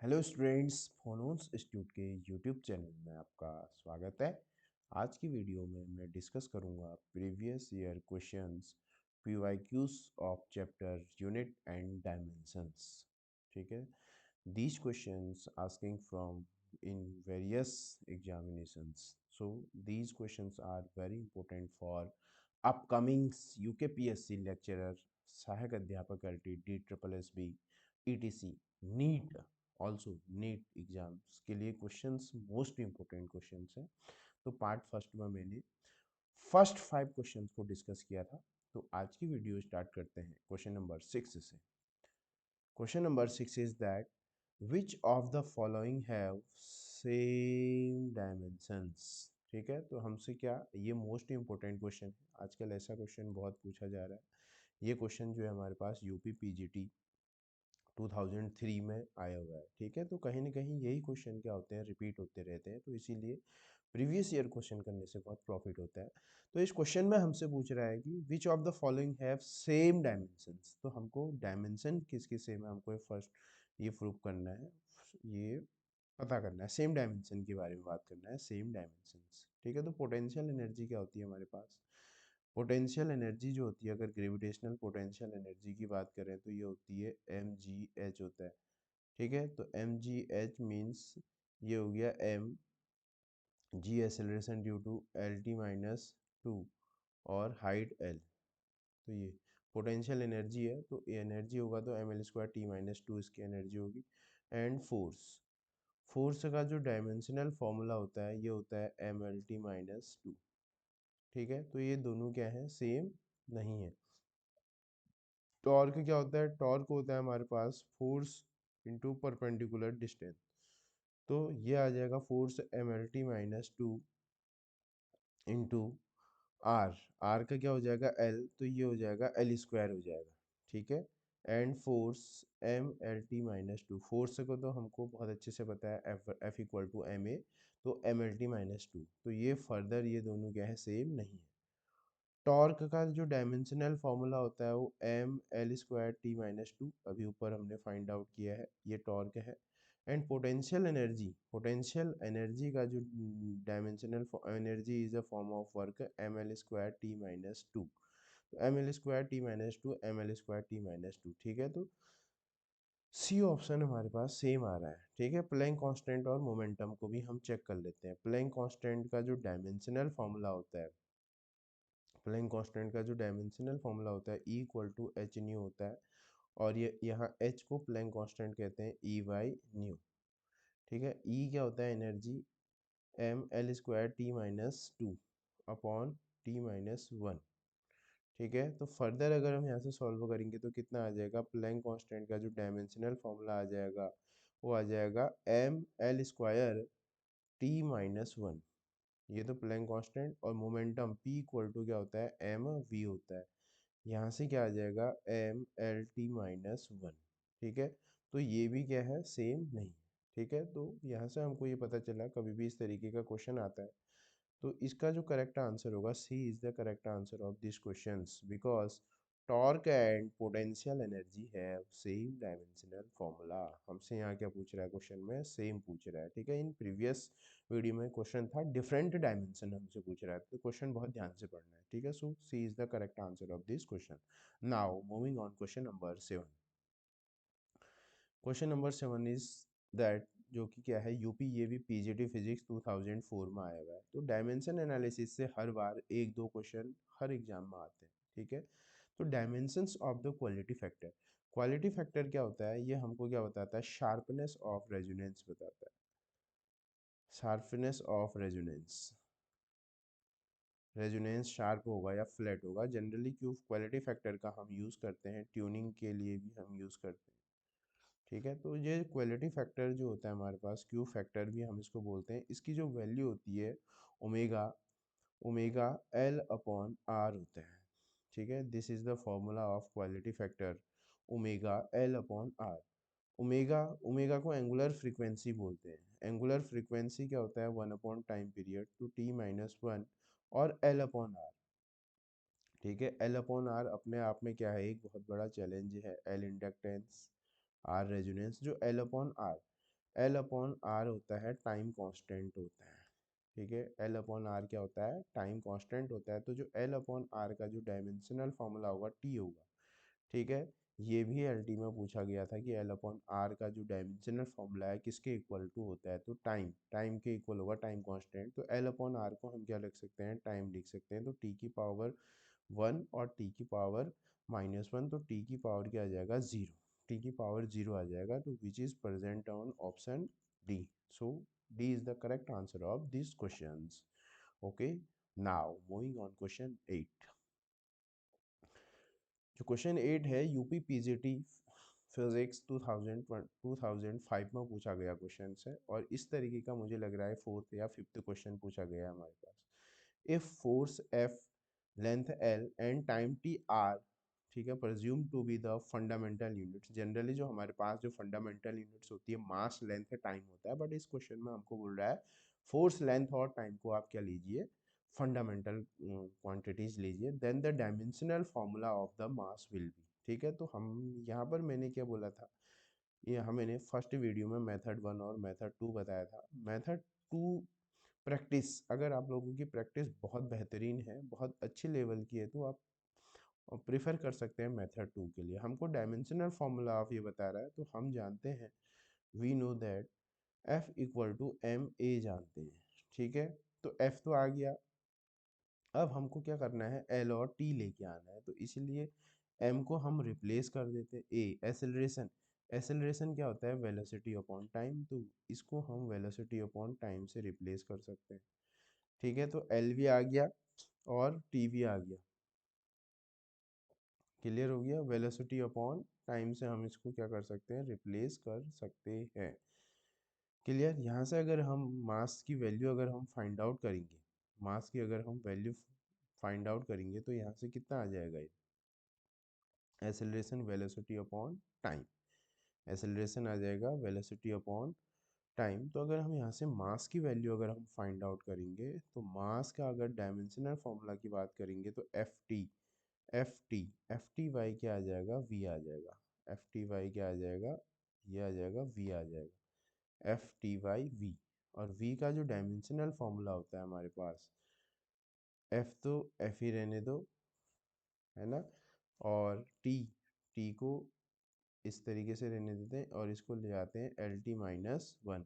Hello students, फोनोन्स institute के YouTube channel में आपका स्वागत है। आज की वीडियो में मैं डिस्कस करूंगा previous year questions PYQs of chapter unit and dimensions. ठीक है, these questions asking from in various examinations, so these questions are very important for upcoming UKPSC lecturer, सहायक अध्यापक LT, DSSB, ETC, NEET, also NEET exams के लिए questions most important questions हैं। तो part first में मैंने फर्स्ट 5 क्वेश्चंस को discuss किया था। तो आज की वीडियो स्टार्ट करते हैं क्वेश्चन नंबर 6 से। Question number 6 is that which of the following have same dimensions. ठीक है, तो हमसे क्या, ये मोस्ट इंपॉर्टेंट क्वेश्चन है। आजकल ऐसा क्वेश्चन बहुत पूछा जा रहा है। ये क्वेश्चन जो है हमारे पास यूपी पीजीटी 2003 में आया हुआ है। ठीक है, तो कहीं ना कहीं यही क्वेश्चन क्या होते हैं, रिपीट होते रहते हैं, तो इसीलिए प्रीवियस ईयर क्वेश्चन करने से बहुत प्रॉफिट होता है। तो इस क्वेश्चन में हमसे पूछ रहा है कि which of the following have same dimensions. तो हमको डायमेंशन किसकी सेम है, हमको फर्स्ट ये प्रूव करना है, ये पता करना है, सेम डायमेंशन के बारे में बात करना है, सेम डायमेंशंस। ठीक है, तो पोटेंशियल एनर्जी क्या होती है हमारे पास। पोटेंशियल एनर्जी जो होती है, अगर ग्रेविटेशनल पोटेंशियल एनर्जी की बात करें तो ये होती है mgh होता है। ठीक है, तो mgh मीन्स ये हो गया m g acceleration due to L T minus two और हाइट एल। तो ये पोटेंशियल एनर्जी है, तो ये एनर्जी होगा तो M L square T minus two इसकी एनर्जी होगी। एंड फोर्स, फोर्स का जो डायमेंशनल फॉर्मूला होता है ये होता है M L T minus two. ठीक है, तो ये दोनों क्या है, सेम नहीं है। टॉर्क क्या होता है, टॉर्क होता है हमारे पास फोर्स इंटू परपेंडिकुलर डिस्टेंस। तो ये आ जाएगा force M L T minus two into R. R का क्या हो जाएगा, एल, तो ये हो जाएगा एल स्क्वायर हो जाएगा। ठीक है, and force M L T minus two, force को तो हमको बहुत अच्छे से पता है, F equal to M A, तो M L T minus two. तो ये फर्दर ये दोनों क्या है, सेम नहीं है। टॉर्क का जो डायमेंशनल फॉर्मूला होता है वो M L square T minus two, अभी ऊपर हमने फाइंड आउट किया है, ये टॉर्क है। एंड पोटेंशियल एनर्जी का जो dimensional energy is a form of work M L square T minus two. तो M L square T minus two, M L square T minus two. ठीक है, तो सी ऑप्शन हमारे पास same आ रहा है। ठीक है, प्लैंक कांस्टेंट और मोमेंटम को भी हम चेक कर लेते हैं। प्लैंक कांस्टेंट का जो डायमेंशनल फॉर्मूला होता है, प्लैंक कांस्टेंट का जो डायमेंशनल फॉर्मूला होता है E equal to h nu होता है, और ये यहाँ एच को प्लैंक कांस्टेंट कहते हैं, ई बाई न्यू। ठीक है, ई क्या होता है, energy M L square T minus two upon T minus one. ठीक है, तो फर्दर अगर हम यहाँ से सॉल्व करेंगे तो कितना आ जाएगा, प्लैंक कांस्टेंट का जो डायमेंशनल फॉर्मूला आ जाएगा वो आ जाएगा M L square T minus one. ये तो प्लैंक कांस्टेंट, और मोमेंटम पी इक्वल टू क्या होता है, एम वी होता है। यहाँ से क्या आ जाएगा, M L T minus one. ठीक है, तो ये भी क्या है, सेम नहीं। ठीक है, तो यहाँ से हमको ये पता चला, कभी भी इस तरीके का क्वेश्चन आता है तो इसका जो करेक्ट आंसर होगा, C is the correct answer of this questions, because torque and potential energy have same dimensional formula. हमसे यहाँ क्या पूछ रहा है, क्वेश्चन में सेम पूछ रहा है। ठीक है, इन प्रीवियस वीडियो में क्वेश्चन था डिफरेंट डायमेंशन हमसे पूछ रहा है, तो क्वेश्चन बहुत ध्यान से पढ़ना है। ठीक है, so C is the correct answer of this question. Now moving on, question number 7। Question number 7 is that, जो कि क्या है, यूपी ये भी पीजीटी फिजिक्स 2004 में आया हुआ है। तो डायमेंशन एनालिसिस से हर बार एक दो क्वेश्चन हर एग्जाम में आते हैं। ठीक है, तो dimensions of the quality factor, quality factor क्या होता है, ये हमको क्या बताता है, शार्पनेस ऑफ रेजोनेंस बताता है। Sharpness of resonance, resonance sharp होगा या फ्लैट होगा। जनरली क्यू क्वालिटी फैक्टर का हम यूज़ करते हैं, ट्यूनिंग के लिए भी हम यूज़ करते हैं। ठीक है, तो ये क्वालिटी फैक्टर जो होता है हमारे पास, क्यू फैक्टर भी हम इसको बोलते हैं, इसकी जो वैल्यू होती है omega, omega L upon R होता है। ठीक है, this is the formula of quality factor, omega L upon R. Omega, omega को एंगुलर फ्रीक्वेंसी बोलते हैं। एंगुलर फ्रीक्वेंसी क्या होता है, one upon time period to T minus one, और एल अपॉन आर। ठीक है, एल अपॉन आर अपने आप में क्या है, एक बहुत बड़ा चैलेंज है। एल इंडक्टेंस, आर रेजोनेंस, जो L upon R, L upon R होता है टाइम कांस्टेंट होता है, ठीक है। एल अपॉन आर क्या होता है, टाइम कांस्टेंट होता है। तो जो एल अपॉन आर का जो डायमेंशनल फॉर्मूला होगा टी होगा, ठीक है। ये भी एलटी में पूछा गया था कि एल अपॉन आर का जो डायमेंशनल फॉर्मूला है किसके इक्वल टू होता है, तो टाइम, टाइम के इक्वल होगा टाइम कांस्टेंट। तो एल अपॉन आर को हम क्या लिख सकते हैं, टाइम लिख सकते हैं। तो टी की पावर 1 और टी की पावर -1, तो टी की पावर क्या आ जाएगा, 0, टी की पावर 0 आ जाएगा। तो which is present on option D. So D is the correct answer of this questions. Okay, now moving on question 8। जो क्वेश्चन 8 है यूपी पीजीटी फिजिक्स 2005 में पूछा गया क्वेश्चन है, और इस तरीके का मुझे लग रहा है फोर्थ या फिफ्थ क्वेश्चन पूछा गया है हमारे पास। If force F, length L and time T are, ठीक है, presume to be the fundamental units. Generally जो हमारे पास जो फंडामेंटल यूनिट्स होती है मास, लेंथ, टाइम होता है, बट इस क्वेश्चन में हमको बोल रहा है फोर्स, लेंथ और टाइम को आप क्या लीजिए, फंडामेंटल क्वांटिटीज लीजिए, then the dimensional formula of the mass will be, ठीक है। तो हम यहाँ पर मैंने क्या बोला था, यहाँ मैंने फर्स्ट वीडियो में मेथड 1 और मेथड 2 बताया था। मेथड 2 प्रैक्टिस, अगर आप लोगों की प्रैक्टिस बहुत बेहतरीन है, बहुत अच्छी लेवल की है, तो आप प्रेफर कर सकते हैं मेथड 2 के लिए। हमको डायमेंशनल फॉर्मूला आप ये बता रहा है, तो हम जानते हैं, we know that F equal to M a जानते हैं, ठीक है। तो F तो आ गया, अब हमको क्या करना है, L और T लेके आना है। तो इसलिए M को हम रिप्लेस कर देते हैं। ए एसेलरेशन, एसेलरेशन क्या होता है, वेलोसिटी अपॉन टाइम, तो इसको हम वेलोसिटी अपॉन टाइम से रिप्लेस कर सकते हैं, ठीक है। तो L भी आ गया और T भी आ गया, क्लियर हो गया। वेलोसिटी अपॉन टाइम से हम इसको क्या कर सकते हैं, रिप्लेस कर सकते हैं, क्लियर। यहाँ से अगर हम मास की वैल्यू अगर हम फाइंड आउट करेंगे, मास की अगर हम वैल्यू फाइंड आउट करेंगे, तो यहाँ से कितना आ जाएगा, ये acceleration velocity upon time, acceleration आ जाएगा वेलोसिटी अपॉन टाइम। तो अगर हम यहाँ से मास की वैल्यू अगर हम फाइंड आउट करेंगे, तो मास का अगर डायमेंशनल फॉर्मूला की बात करेंगे, तो एफ टी वाई क्या आ जाएगा, वी आ जाएगा। एफ टी वाई क्या आ जाएगा, ये आ जाएगा, वी आ जाएगा, एफ टी वाई वी। और वी का जो डायमेंशनल फॉर्मूला होता है हमारे पास, एफ तो एफ ही रहने दो, है ना, और टी को इस तरीके से रहने देते हैं, और इसको ले जाते हैं L t-1,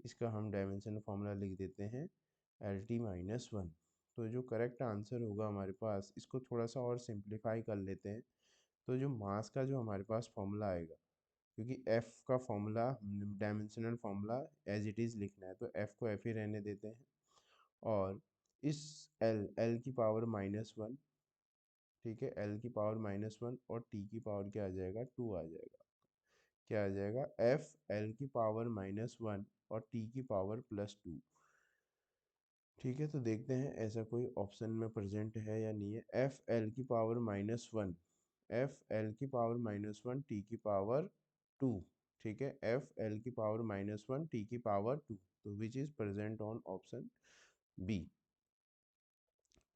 इसका हम डायमेंशनल फॉर्मूला लिख देते हैं L t-1। तो जो करेक्ट आंसर होगा हमारे पास, इसको थोड़ा सा और सिंप्लीफाई कर लेते हैं। तो जो मास का जो हमारे पास फॉर्मूला आएगा, क्योंकि एफ का formula, dimensional formula as it is लिखना है, तो एफ को एफ ही रहने देते हैं, और इस एल की पावर -1, ठीक है, एल की पावर -1 और टी की पावर क्या आ जाएगा, 2 आ जाएगा। क्या आ जाएगा, एफ एल की पावर -1 और टी की पावर +2, ठीक है। तो देखते हैं ऐसा कोई ऑप्शन में प्रेजेंट है या नहीं है। एफ एल की पावर -1, एफ एल की पावर -1 टी की पावर 2, ठीक है, एफ एल की पावर -1 टी की पावर 2, तो which is present on option B,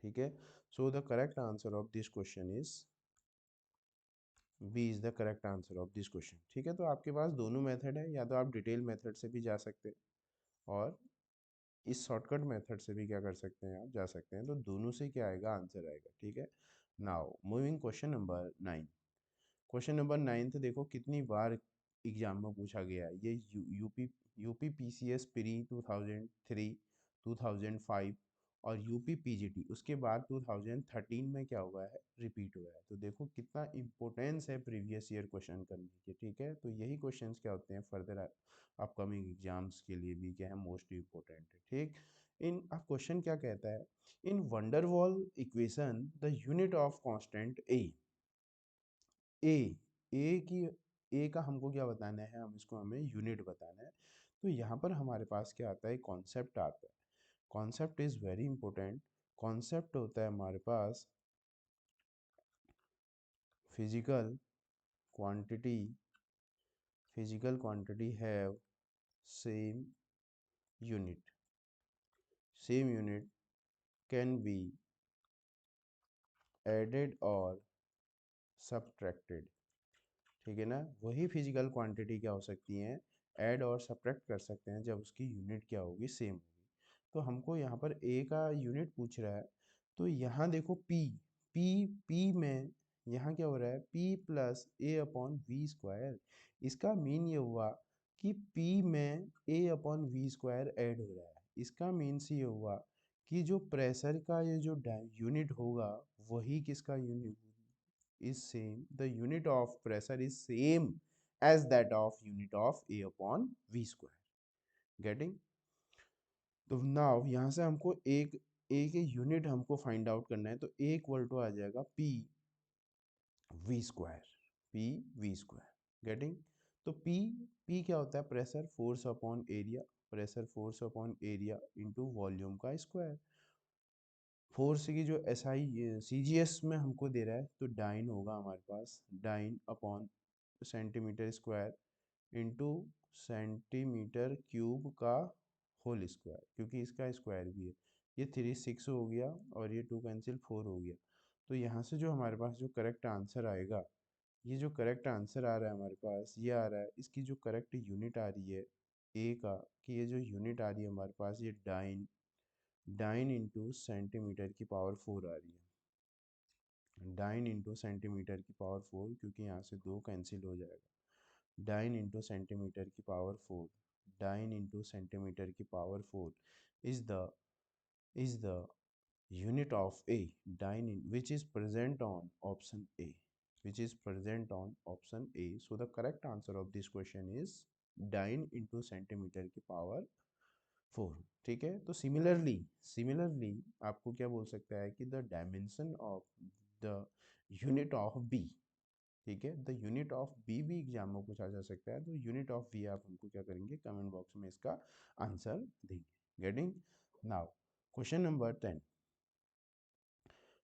ठीक है। So the correct answer of this question is B is the correct answer of this question, ठीक है। तो आपके पास दोनों मेथड है, या तो आप डिटेल मेथड से भी जा सकते हैं, और इस शॉर्टकट मेथड से भी क्या कर सकते हैं, आप जा सकते हैं। तो दोनों से क्या आएगा, आंसर आएगा, ठीक है। Now moving question number 9। Question number 9 तो देखो कितनी बार एग्जाम में पूछा गया है। ये यूपी पीसीएस प्री 2003, 2005 और यूपी पीजीटी उसके बाद 2013 में क्या हुआ है, रिपीट हुआ है। तो देखो कितना इम्पोर्टेंस है प्रीवियस ईयर क्वेश्चन करने की, ठीक है। तो यही क्वेश्चंस क्या होते हैं फर्दर अपकमिंग एग्जाम्स के लिए भी क्या है, मोस्ट इम्पोर्टेंट है, ठीक। इन अब क्वेश्चन क्या कहता है, in van der Waals equation the unit of constant A A की ए का हमको क्या बताना है, हम इसको हमें यूनिट बताना है। तो यहाँ पर हमारे पास क्या आता है, कॉन्सेप्ट आता है। Concept is very important. Concept होता है हमारे पास physical quantity, physical quantity have same unit, same unit can be added और सबट्रैक्टेड, ठीक है ना। वही फिजिकल क्वांटिटी क्या हो सकती हैं, ऐड और सब्ट्रैक्ट कर सकते हैं जब उसकी यूनिट क्या होगी, सेम होगी। तो हमको यहाँ पर ए का यूनिट पूछ रहा है, तो यहाँ देखो पी में यहाँ क्या हो रहा है, p plus a upon V square. इसका मीन ये हुआ कि p में a अपॉन वी स्क्वायर ऐड हो रहा है। इसका मीन्स ये हुआ कि जो प्रेशर का ये जो यूनिट होगा वही किसका unit is same, the unit of pressure is same as that of unit of A upon V square. Getting? तो नाउ यहाँ से हमको एक ए के यूनिट हमको फाइंड आउट करना है, तो ए इक्वल टू आ जाएगा P V square, P V square. Getting? तो पी क्या होता है, pressure force upon area, pressure force upon area into volume का स्क्वायर। फोर्स की जो S I C G S में हमको दे रहा है, तो डाइन होगा हमारे पास, dyne upon centimetre square into centimetre cube का होल स्क्वायर, क्योंकि इसका स्क्वायर भी है। ये 3 6 हो गया और ये 2 कैंसिल 4 हो गया। तो यहाँ से जो हमारे पास जो करेक्ट आंसर आएगा, ये जो करेक्ट आंसर आ रहा है हमारे पास, ये आ रहा है, इसकी जो करेक्ट यूनिट आ रही है ए का, कि ये जो यूनिट आ रही है हमारे पास, ये डाइन डाइन इंटू सेंटीमीटर की पावर 4 आ रही है। डाइन इंटू सेंटीमीटर की पावर 4, क्योंकि यहाँ से 2 कैंसिल हो जाएगा। डाइन इंटू सेंटीमीटर की पावर 4, डाइन इंटू सेंटीमीटर की power 4 is the unit of A, dyne in, which is present on option A, which is present on option A. So the correct answer of this question is dyne into centimeter की power 4। ठीक है, तो similarly आपको क्या बोल सकता है कि the dimension of the unit of B, ठीक है, द यूनिट ऑफ बी भी एग्जाम में पूछा जा सकता है। तो यूनिट ऑफ बी आप हमको क्या करेंगे, कमेंट बॉक्स में इसका आंसर देंगे। Getting? Now question number 10।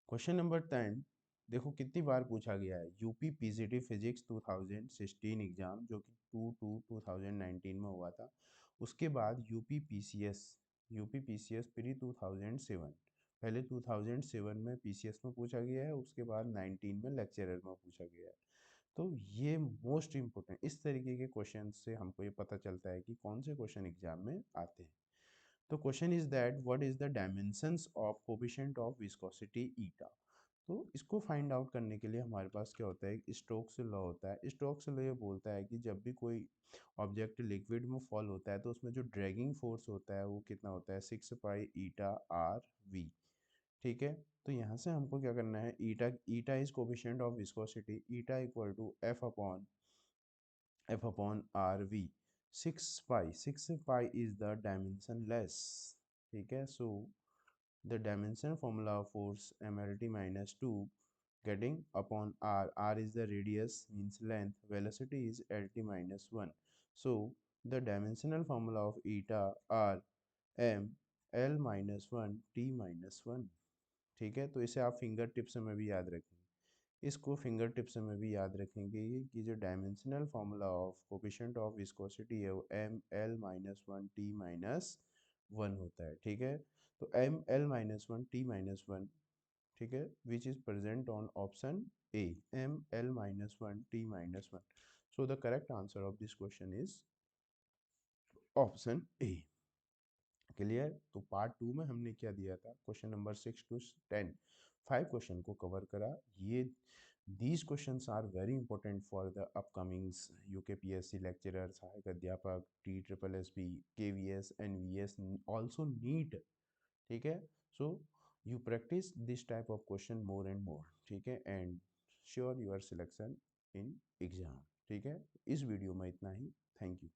Question number 10 देखो कितनी बार पूछा गया है, यूपी पीजीटी फिजिक्स 2016 एग्जाम जो कि 2/2/2019 में हुआ था। उसके बाद यूपी पीसीएस प्री 2007, पहले 2007 में पीसीएस में पूछा गया है, उसके बाद 19 में लेक्चरर में पूछा गया है। तो ये मोस्ट इम्पोर्टेंट, इस तरीके के क्वेश्चन से हमको ये पता चलता है कि कौन से क्वेश्चन एग्जाम में आते हैं। तो question is that what is the dimensions of coefficient of viscosity ईटा। तो इसको फाइंड आउट करने के लिए हमारे पास क्या होता है, स्टोक्स लॉ होता है। स्टोक्स लॉ ये बोलता है कि जब भी कोई ऑब्जेक्ट लिक्विड में फॉल होता है तो उसमें जो ड्रैगिंग फोर्स होता है वो कितना होता है, 6 पाई ईटा आर वी। ठीक है, तो यहाँ से हमको क्या करना है, eta eta is coefficient of viscosity, eta equal to F upon R V. 6 pi is the dimensionless। ठीक है, so the dimension formula of force mlt minus 2 getting upon r is the radius means length, velocity is lt minus 1। so the dimensional formula of eta r m l minus 1 t minus 1। ठीक है, तो इसे आप finger tips में भी याद रखेंगे, इसको फिंगर टिप्स में भी याद रखेंगे कि जो dimensional formula of coefficient of viscosity है वो M L minus one T minus one होता है। ठीक है, तो M L minus one T minus one, ठीक है, which is present on option A, M L minus one T minus one. So the correct answer of this question is option A. Clear? तो part 2 में हमने क्या दिया था, question number 6 to 10, 5 question को cover करा। ये these questions are very important for the upcoming UKPSC lecturer, सहायक अध्यापक, TSSB, KVS, NVS, also NEET। ठीक है, so you practice this type of question more and more, ठीक है, and sure your selection in exam। ठीक है, इस video में इतना ही। Thank you.